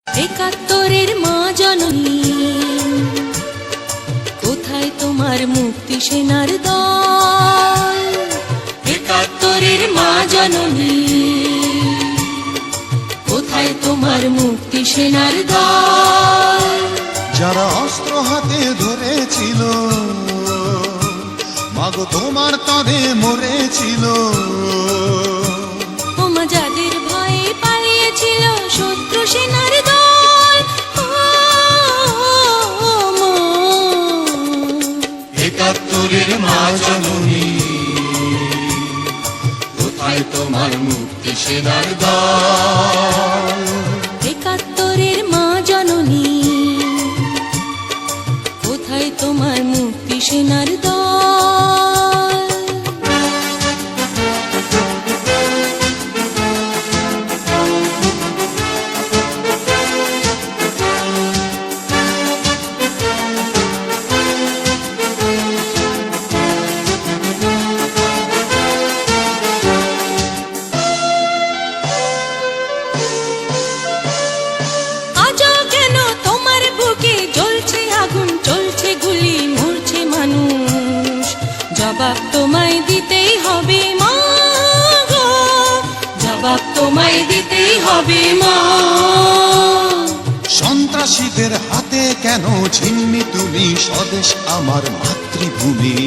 একাত্তরের মা জননী, কোথায় তোমার মুক্তি সেনার দল? একাত্তরের মা জননী, কোথায় তোমার মুক্তি সেনার দল? যারা অস্ত্র হাতে ধরেছিল, মাগো তোমার তাঁরে মরেছিল। ওমা যাদের ভয়ে পালিয়েছিল শত্রু সেনার দল, একাত্তরের মা জননী, কোথায় তোমার মুক্তি সেনার দল? একাত্তরের মা জননী, কোথায় তোমার মুক্তি সেনার দল? আজও কেন তোমার বুকে জ্বলছে আগুন, চলছে গুলি, মরছে মানুষ? জবাব তোমায় দিতেই হবে মা গো, জবাব তোমায় দিতেই হবে মা। সন্ত্রাসীদের হাতে কেন ঝিম্মি তুমি স্বদেশ আমার মাতৃভূমি?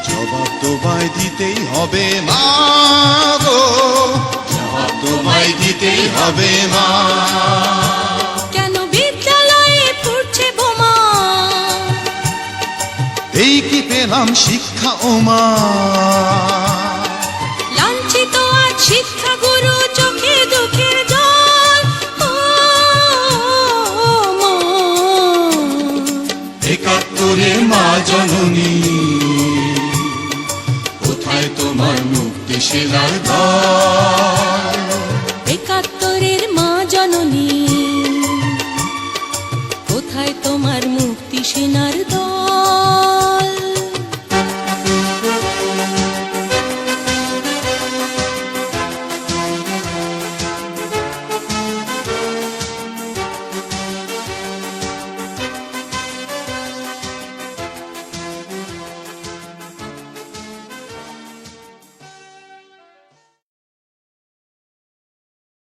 জবাব তোমায় দিতেই হবে মা গো, জবাব তোমায় দিতেই হবে মা। কেন বিদ্যালয়ে ফুটছে বোমা? এই কি পেলাম শিক্ষা ও মা? লাঞ্ছিত আজ শিক্ষা গুরু, চোখে দুঃখের জল। মা, একাত্তরের মা জননী, কোথায় তোমার মুক্তি সেনার দল?